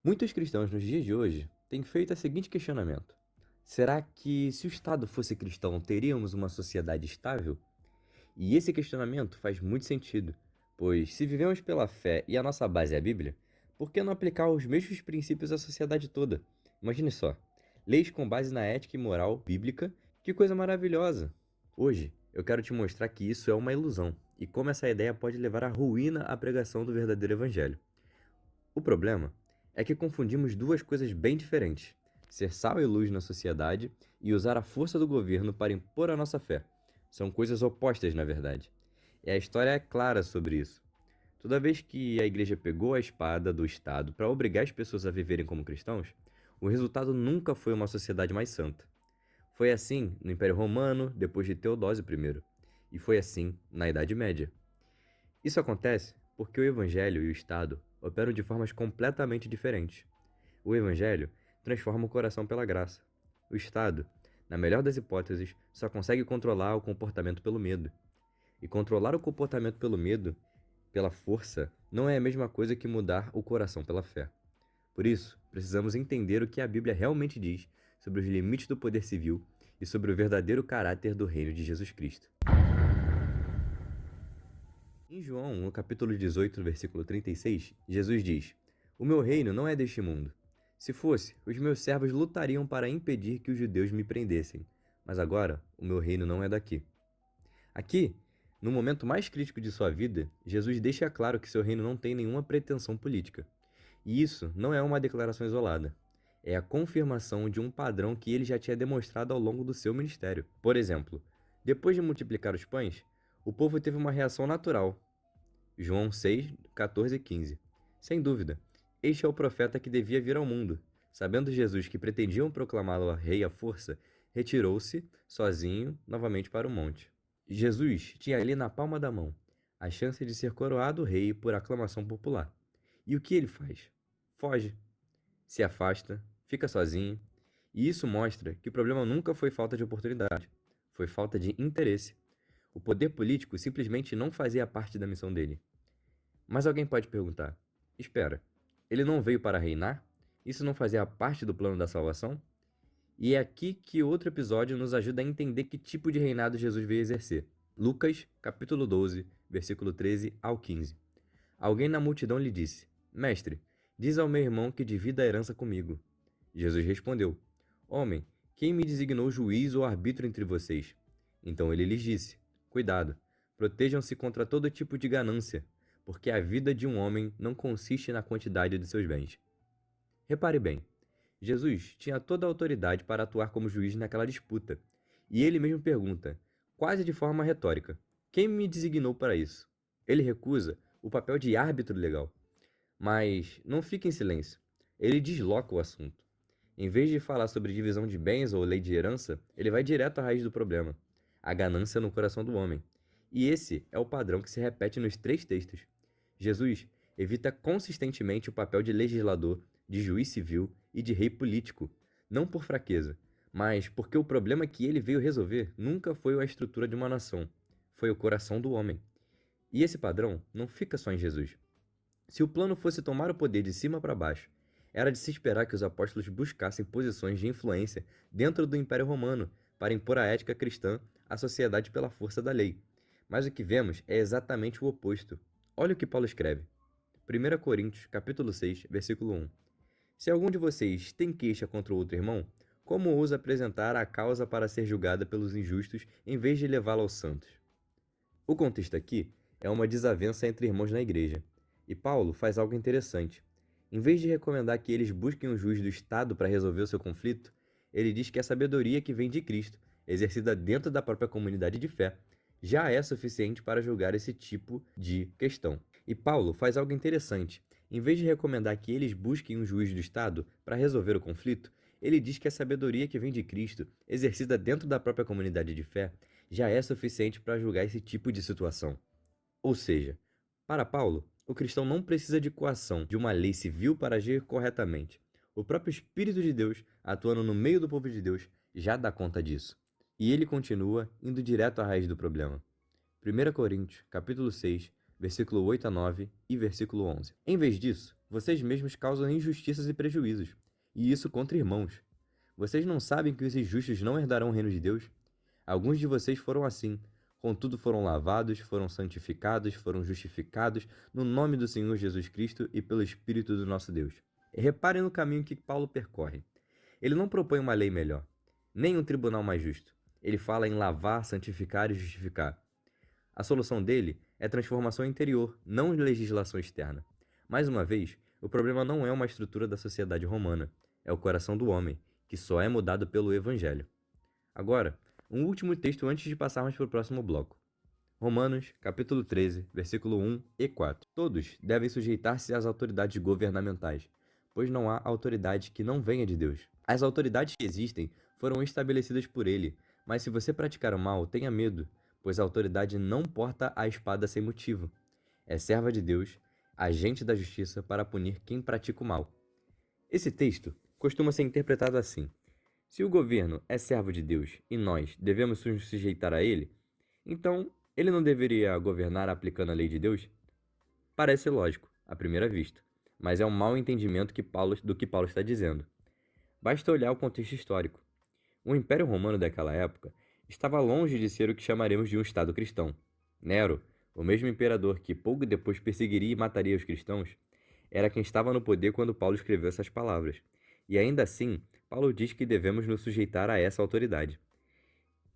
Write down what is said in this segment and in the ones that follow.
Muitos cristãos nos dias de hoje têm feito o seguinte questionamento: será que se o Estado fosse cristão, teríamos uma sociedade estável? E esse questionamento faz muito sentido, pois se vivemos pela fé e a nossa base é a Bíblia, por que não aplicar os mesmos princípios à sociedade toda? Imagine só, leis com base na ética e moral bíblica, que coisa maravilhosa! Hoje, eu quero te mostrar que isso é uma ilusão e como essa ideia pode levar à ruína à pregação do verdadeiro evangelho. O problema é que confundimos duas coisas bem diferentes: ser sal e luz na sociedade e usar a força do governo para impor a nossa fé. São coisas opostas, na verdade. E a história é clara sobre isso. Toda vez que a igreja pegou a espada do Estado para obrigar as pessoas a viverem como cristãos, o resultado nunca foi uma sociedade mais santa. Foi assim no Império Romano, depois de Teodósio I, e foi assim na Idade Média. Isso acontece porque o Evangelho e o Estado operam de formas completamente diferentes. O Evangelho transforma o coração pela graça. O Estado, na melhor das hipóteses, só consegue controlar o comportamento pelo medo. E controlar o comportamento pelo medo, pela força, não é a mesma coisa que mudar o coração pela fé. Por isso, precisamos entender o que a Bíblia realmente diz sobre os limites do poder civil e sobre o verdadeiro caráter do reino de Jesus Cristo. Em João, no capítulo 18, versículo 36, Jesus diz: O meu reino não é deste mundo. Se fosse, os meus servos lutariam para impedir que os judeus me prendessem. Mas agora, o meu reino não é daqui. Aqui, no momento mais crítico de sua vida, Jesus deixa claro que seu reino não tem nenhuma pretensão política. E isso não é uma declaração isolada. É a confirmação de um padrão que ele já tinha demonstrado ao longo do seu ministério. Por exemplo, depois de multiplicar os pães, o povo teve uma reação natural. João 6, 14 e 15. Sem dúvida, este é o profeta que devia vir ao mundo. Sabendo Jesus que pretendiam proclamá-lo a rei à força, retirou-se, sozinho, novamente para o monte. Jesus tinha ali na palma da mão a chance de ser coroado rei por aclamação popular. E o que ele faz? Foge, se afasta, fica sozinho. E isso mostra que o problema nunca foi falta de oportunidade, foi falta de interesse. O poder político simplesmente não fazia parte da missão dele. Mas alguém pode perguntar: espera, ele não veio para reinar? Isso não fazia parte do plano da salvação? E é aqui que outro episódio nos ajuda a entender que tipo de reinado Jesus veio exercer. Lucas, capítulo 12, versículo 13 ao 15. Alguém na multidão lhe disse: Mestre, diz ao meu irmão que divida a herança comigo. Jesus respondeu: Homem, quem me designou juiz ou árbitro entre vocês? Então ele lhes disse: Cuidado, protejam-se contra todo tipo de ganância, porque a vida de um homem não consiste na quantidade de seus bens. Repare bem, Jesus tinha toda a autoridade para atuar como juiz naquela disputa, e ele mesmo pergunta, quase de forma retórica: Quem me designou para isso? Ele recusa o papel de árbitro legal. Mas não fica em silêncio. Ele desloca o assunto. Em vez de falar sobre divisão de bens ou lei de herança, ele vai direto à raiz do problema: a ganância no coração do homem. E esse é o padrão que se repete nos três textos. Jesus evita consistentemente o papel de legislador, de juiz civil e de rei político, não por fraqueza, mas porque o problema que ele veio resolver nunca foi a estrutura de uma nação, foi o coração do homem. E esse padrão não fica só em Jesus. Se o plano fosse tomar o poder de cima para baixo, era de se esperar que os apóstolos buscassem posições de influência dentro do Império Romano para impor a ética cristã à sociedade pela força da lei. Mas o que vemos é exatamente o oposto. Olha o que Paulo escreve. 1 Coríntios, capítulo 6, versículo 1. Se algum de vocês tem queixa contra outro irmão, como ousa apresentar a causa para ser julgada pelos injustos em vez de levá-la aos santos? O contexto aqui é uma desavença entre irmãos na igreja. E Paulo faz algo interessante. Em vez de recomendar que eles busquem um juiz do Estado para resolver o seu conflito, ele diz que a sabedoria que vem de Cristo, exercida dentro da própria comunidade de fé, já é suficiente para julgar esse tipo de questão. E Paulo faz algo interessante. Em vez de recomendar que eles busquem um juiz do Estado para resolver o conflito, ele diz que a sabedoria que vem de Cristo, exercida dentro da própria comunidade de fé, já é suficiente para julgar esse tipo de situação. Ou seja, para Paulo, o cristão não precisa de coação de uma lei civil para agir corretamente. O próprio Espírito de Deus, atuando no meio do povo de Deus, já dá conta disso. E ele continua indo direto à raiz do problema. 1 Coríntios, capítulo 6, versículo 8 a 9 e versículo 11. Em vez disso, Vocês mesmos causam injustiças e prejuízos, e isso contra irmãos. Vocês não sabem que os injustos não herdarão o reino de Deus? Alguns de vocês foram assim, contudo foram lavados, foram santificados, foram justificados no nome do Senhor Jesus Cristo e pelo Espírito do nosso Deus. E reparem no caminho que Paulo percorre. Ele não propõe uma lei melhor, nem um tribunal mais justo. Ele fala em lavar, santificar e justificar. A solução dele é transformação interior, não legislação externa. Mais uma vez, o problema não é uma estrutura da sociedade romana, é o coração do homem, que só é mudado pelo Evangelho. Agora, um último texto antes de passarmos para o próximo bloco. Romanos, capítulo 13, versículo 1 e 4. Todos devem sujeitar-se às autoridades governamentais, pois não há autoridade que não venha de Deus. As autoridades que existem foram estabelecidas por ele, mas se você praticar o mal, tenha medo, pois a autoridade não porta a espada sem motivo. É serva de Deus, agente da justiça para punir quem pratica o mal. Esse texto costuma ser interpretado assim: se o governo é servo de Deus e nós devemos nos sujeitar a ele, então ele não deveria governar aplicando a lei de Deus? Parece lógico, à primeira vista, mas é um mau entendimento do que Paulo está dizendo. Basta olhar o contexto histórico. O Império Romano daquela época estava longe de ser o que chamaremos de um Estado cristão. Nero, o mesmo imperador que pouco depois perseguiria e mataria os cristãos, era quem estava no poder quando Paulo escreveu essas palavras. E ainda assim, Paulo diz que devemos nos sujeitar a essa autoridade.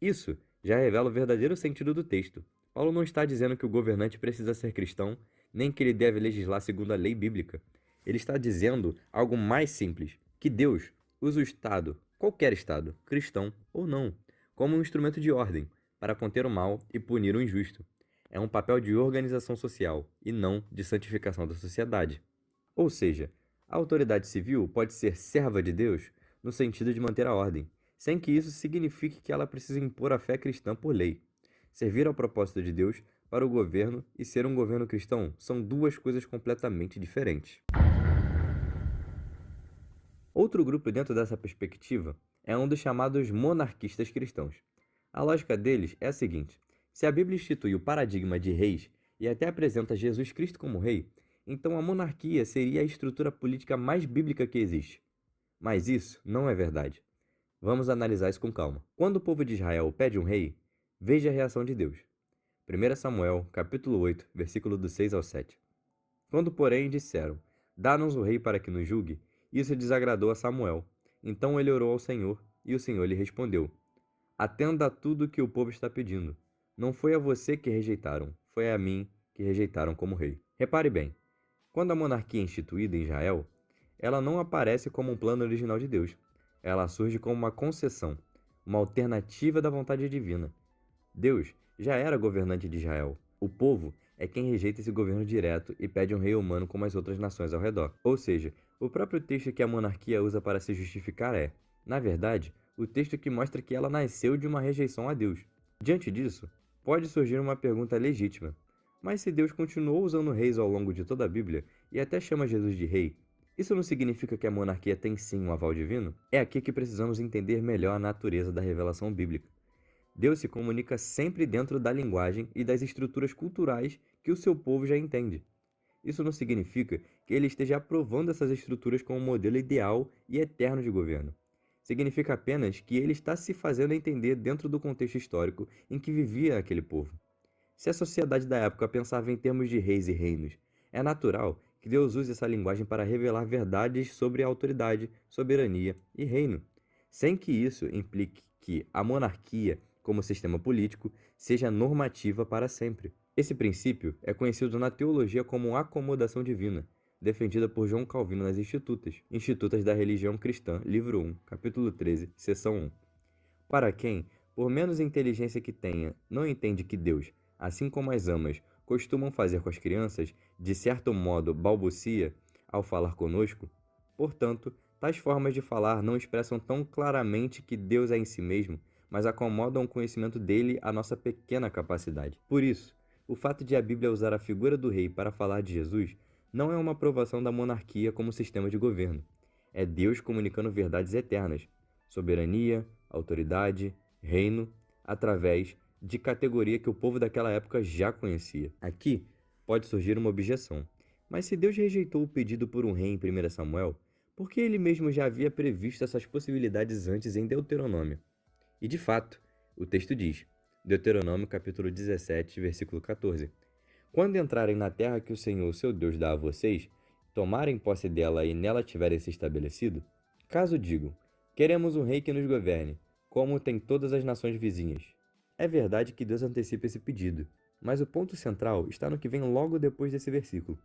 Isso já revela o verdadeiro sentido do texto. Paulo não está dizendo que o governante precisa ser cristão, nem que ele deve legislar segundo a lei bíblica. Ele está dizendo algo mais simples, que Deus usa o Estado, qualquer Estado, cristão ou não, como um instrumento de ordem, para conter o mal e punir o injusto. É um papel de organização social e não de santificação da sociedade. Ou seja, a autoridade civil pode ser serva de Deus no sentido de manter a ordem, sem que isso signifique que ela precise impor a fé cristã por lei. Servir ao propósito de Deus para o governo e ser um governo cristão são duas coisas completamente diferentes. Outro grupo dentro dessa perspectiva é um dos chamados monarquistas cristãos. A lógica deles é a seguinte: se a Bíblia institui o paradigma de reis e até apresenta Jesus Cristo como rei, então a monarquia seria a estrutura política mais bíblica que existe. Mas isso não é verdade. Vamos analisar isso com calma. Quando o povo de Israel pede um rei, veja a reação de Deus. 1 Samuel, capítulo 8, versículo do 6 ao 7. Quando, porém, disseram: Dá-nos o rei para que nos julgue, isso desagradou a Samuel. Então ele orou ao Senhor, e o Senhor lhe respondeu: Atenda a tudo que o povo está pedindo. Não foi a você que rejeitaram, foi a mim que rejeitaram como rei. Repare bem, quando a monarquia é instituída em Israel, ela não aparece como um plano original de Deus. Ela surge como uma concessão, uma alternativa da vontade divina. Deus já era governante de Israel. O povo é quem rejeita esse governo direto e pede um rei humano como as outras nações ao redor. Ou seja, o próprio texto que a monarquia usa para se justificar é, na verdade, o texto que mostra que ela nasceu de uma rejeição a Deus. Diante disso, pode surgir uma pergunta legítima. Mas se Deus continuou usando reis ao longo de toda a Bíblia e até chama Jesus de rei, isso não significa que a monarquia tem sim um aval divino? É aqui que precisamos entender melhor a natureza da revelação bíblica. Deus se comunica sempre dentro da linguagem e das estruturas culturais que o seu povo já entende. Isso não significa que ele esteja aprovando essas estruturas como um modelo ideal e eterno de governo. Significa apenas que ele está se fazendo entender dentro do contexto histórico em que vivia aquele povo. Se a sociedade da época pensava em termos de reis e reinos, é natural que Deus use essa linguagem para revelar verdades sobre a autoridade, soberania e reino, sem que isso implique que a monarquia, como sistema político, seja normativa para sempre. Esse princípio é conhecido na teologia como acomodação divina, defendida por João Calvino nas Institutas da Religião Cristã, livro 1, capítulo 13, seção 1. Para quem, por menos inteligência que tenha, não entende que Deus, assim como as amas costumam fazer com as crianças, de certo modo balbucia ao falar conosco, portanto, tais formas de falar não expressam tão claramente que Deus é em si mesmo, mas acomodam o conhecimento dele à nossa pequena capacidade. Por isso, o fato de a Bíblia usar a figura do rei para falar de Jesus não é uma aprovação da monarquia como sistema de governo. É Deus comunicando verdades eternas, soberania, autoridade, reino, através de categoria que o povo daquela época já conhecia. Aqui pode surgir uma objeção. Mas se Deus rejeitou o pedido por um rei em 1 Samuel, por que ele mesmo já havia previsto essas possibilidades antes em Deuteronômio? E de fato, o texto diz, Deuteronômio capítulo 17, versículo 14: Quando entrarem na terra que o Senhor, seu Deus, dá a vocês, tomarem posse dela e nela tiverem se estabelecido, caso digam, queremos um rei que nos governe, como tem todas as nações vizinhas. É verdade que Deus antecipa esse pedido, mas o ponto central está no que vem logo depois desse versículo.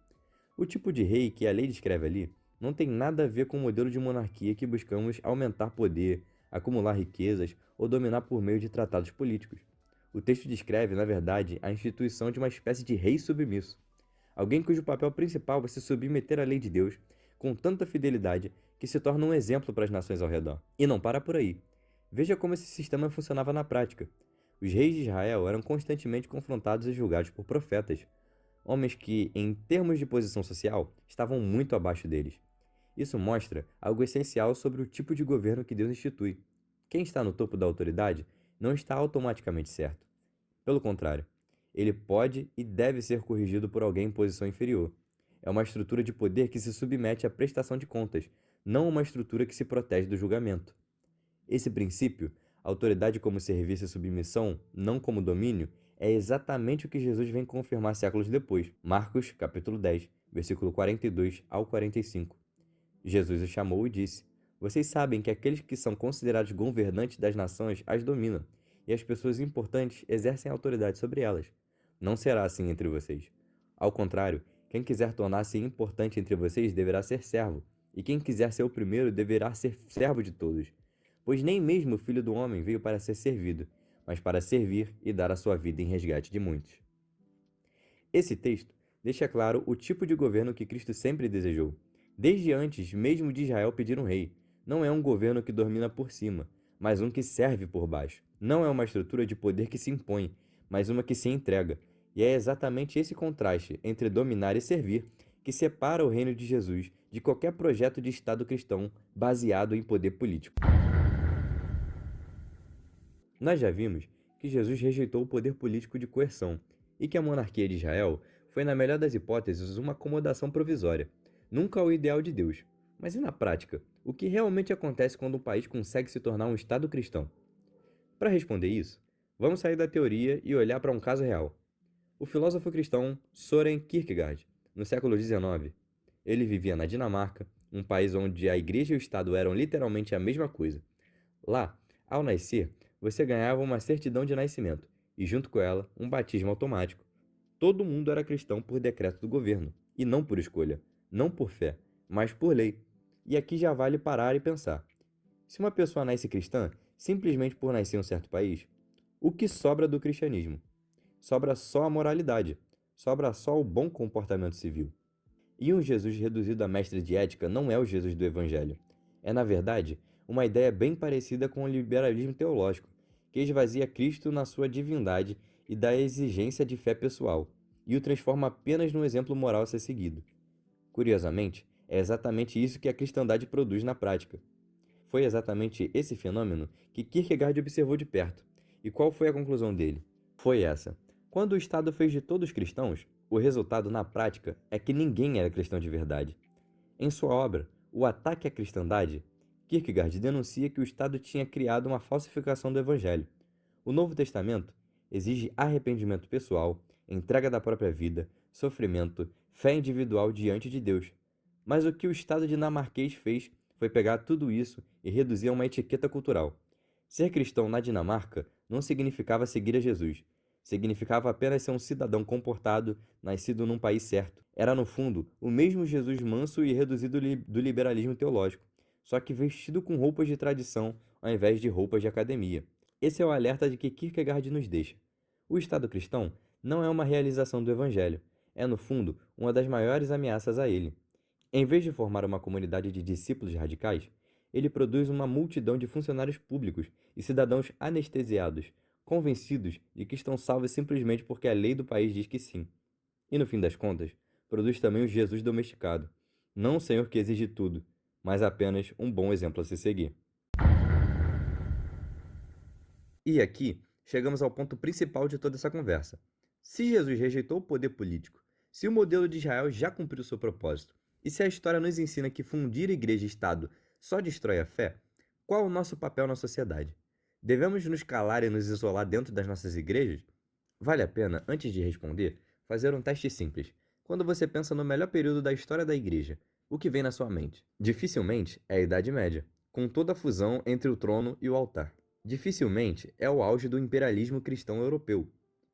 O tipo de rei que a lei descreve ali não tem nada a ver com o modelo de monarquia que buscamos aumentar poder, acumular riquezas ou dominar por meio de tratados políticos. O texto descreve, na verdade, a instituição de uma espécie de rei submisso. Alguém cujo papel principal é se submeter à lei de Deus com tanta fidelidade que se torna um exemplo para as nações ao redor. E não para por aí. Veja como esse sistema funcionava na prática. Os reis de Israel eram constantemente confrontados e julgados por profetas, homens que, em termos de posição social, estavam muito abaixo deles. Isso mostra algo essencial sobre o tipo de governo que Deus institui. Quem está no topo da autoridade não está automaticamente certo. Pelo contrário, ele pode e deve ser corrigido por alguém em posição inferior. É uma estrutura de poder que se submete à prestação de contas, não uma estrutura que se protege do julgamento. Esse princípio, autoridade como serviço e submissão, não como domínio, é exatamente o que Jesus vem confirmar séculos depois. Marcos, capítulo 10, versículo 42 ao 45. Jesus os chamou e disse: Vocês sabem que aqueles que são considerados governantes das nações as dominam, e as pessoas importantes exercem autoridade sobre elas. Não será assim entre vocês. Ao contrário, quem quiser tornar-se importante entre vocês deverá ser servo, e quem quiser ser o primeiro deverá ser servo de todos. Pois nem mesmo o Filho do Homem veio para ser servido, mas para servir e dar a sua vida em resgate de muitos. Esse texto deixa claro o tipo de governo que Cristo sempre desejou. Desde antes mesmo de Israel pedir um rei, não é um governo que domina por cima, mas um que serve por baixo. Não é uma estrutura de poder que se impõe, mas uma que se entrega. E é exatamente esse contraste entre dominar e servir que separa o reino de Jesus de qualquer projeto de Estado cristão baseado em poder político. Nós já vimos que Jesus rejeitou o poder político de coerção e que a monarquia de Israel foi, na melhor das hipóteses, uma acomodação provisória, nunca o ideal de Deus. Mas e na prática? O que realmente acontece quando um país consegue se tornar um Estado cristão? Para responder isso, vamos sair da teoria e olhar para um caso real. O filósofo cristão Søren Kierkegaard, no século XIX, ele vivia na Dinamarca, um país onde a igreja e o Estado eram literalmente a mesma coisa. Lá, ao nascer, você ganhava uma certidão de nascimento e, junto com ela, um batismo automático. Todo mundo era cristão por decreto do governo, e não por escolha, não por fé, mas por lei. E aqui já vale parar e pensar. Se uma pessoa nasce cristã simplesmente por nascer em um certo país, o que sobra do cristianismo? Sobra só a moralidade, sobra só o bom comportamento civil. E um Jesus reduzido a mestre de ética não é o Jesus do Evangelho. É, na verdade, uma ideia bem parecida com o liberalismo teológico, que esvazia Cristo na sua divindade e da exigência de fé pessoal, e o transforma apenas num exemplo moral a ser seguido. Curiosamente, é exatamente isso que a cristandade produz na prática. Foi exatamente esse fenômeno que Kierkegaard observou de perto. E qual foi a conclusão dele? Foi essa. Quando o Estado fez de todos cristãos, o resultado na prática é que ninguém era cristão de verdade. Em sua obra, O Ataque à Cristandade, Kierkegaard denuncia que o Estado tinha criado uma falsificação do Evangelho. O Novo Testamento exige arrependimento pessoal, entrega da própria vida, sofrimento, fé individual diante de Deus. Mas o que o Estado dinamarquês fez foi pegar tudo isso e reduzir a uma etiqueta cultural. Ser cristão na Dinamarca não significava seguir a Jesus. Significava apenas ser um cidadão comportado, nascido num país certo. Era, no fundo, o mesmo Jesus manso e reduzido do liberalismo teológico, só que vestido com roupas de tradição ao invés de roupas de academia. Esse é o alerta de que Kierkegaard nos deixa. O Estado cristão não é uma realização do Evangelho, é, no fundo, uma das maiores ameaças a ele. Em vez de formar uma comunidade de discípulos radicais, ele produz uma multidão de funcionários públicos e cidadãos anestesiados, convencidos de que estão salvos simplesmente porque a lei do país diz que sim. E no fim das contas, produz também o Jesus domesticado, não um Senhor que exige tudo, mas apenas um bom exemplo a se seguir. E aqui chegamos ao ponto principal de toda essa conversa. Se Jesus rejeitou o poder político, Se o modelo de Israel já cumpriu seu propósito, e se a história nos ensina que fundir igreja e Estado só destrói a fé, qual o nosso papel na sociedade? Devemos nos calar e nos isolar dentro das nossas igrejas? Vale a pena, antes de responder, fazer um teste simples. Quando você pensa no melhor período da história da igreja, o que vem na sua mente? Dificilmente é a Idade Média, com toda a fusão entre o trono e o altar. Dificilmente é o auge do imperialismo cristão europeu.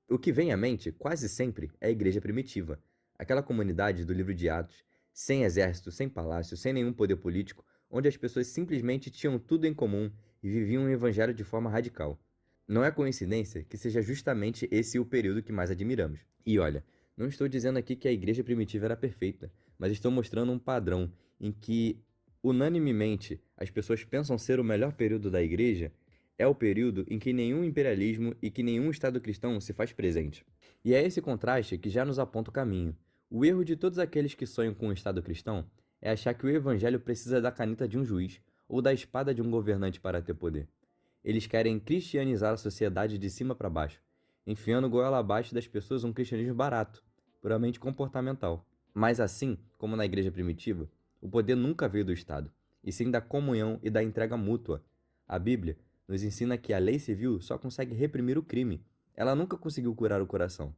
O que vem à mente, quase sempre, é a igreja primitiva, aquela comunidade do livro de Atos, sem exército, sem palácio, sem nenhum poder político, onde as pessoas simplesmente tinham tudo em comum e viviam o evangelho de forma radical. Não é coincidência que seja justamente esse o período que mais admiramos. E olha, não estou dizendo aqui que a igreja primitiva era perfeita, mas estou mostrando um padrão em que, unanimemente, as pessoas pensam ser o melhor período da igreja é o período em que nenhum imperialismo e que nenhum Estado cristão se faz presente. E é esse contraste que já nos aponta o caminho. O erro de todos aqueles que sonham com um Estado cristão é achar que o evangelho precisa da caneta de um juiz ou da espada de um governante para ter poder. Eles querem cristianizar a sociedade de cima para baixo, enfiando goela abaixo das pessoas um cristianismo barato, puramente comportamental. Mas assim como na igreja primitiva, o poder nunca veio do Estado, e sim da comunhão e da entrega mútua. A Bíblia nos ensina que a lei civil só consegue reprimir o crime. Ela nunca conseguiu curar o coração.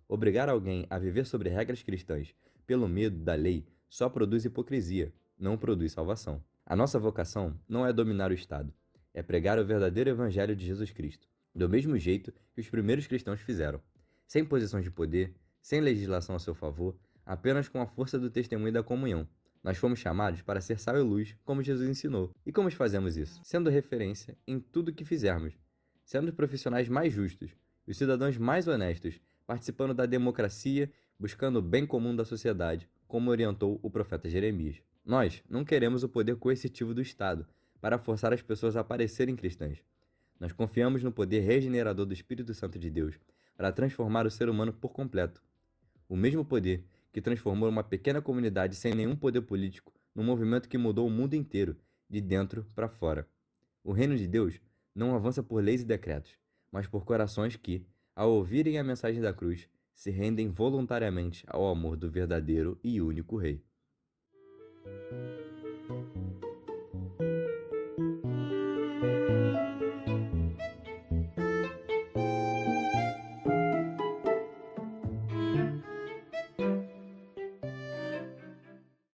Obrigar alguém a viver sobre regras cristãs pelo medo da lei só produz hipocrisia, não produz salvação. A nossa vocação não é dominar o Estado, é pregar o verdadeiro evangelho de Jesus Cristo, do mesmo jeito que os primeiros cristãos fizeram, sem posições de poder, sem legislação a seu favor, apenas com a força do testemunho e da comunhão. Nós fomos chamados para ser sal e luz, como Jesus ensinou. E como fazemos isso? Sendo referência em tudo o que fizermos, sendo os profissionais mais justos, os cidadãos mais honestos, participando da democracia, buscando o bem comum da sociedade, como orientou o profeta Jeremias. Nós não queremos o poder coercitivo do Estado para forçar as pessoas a parecerem cristãs. Nós confiamos no poder regenerador do Espírito Santo de Deus para transformar o ser humano por completo. O mesmo poder que transformou uma pequena comunidade sem nenhum poder político num movimento que mudou o mundo inteiro, de dentro para fora. O reino de Deus não avança por leis e decretos, mas por corações que, ao ouvirem a mensagem da cruz, se rendem voluntariamente ao amor do verdadeiro e único Rei.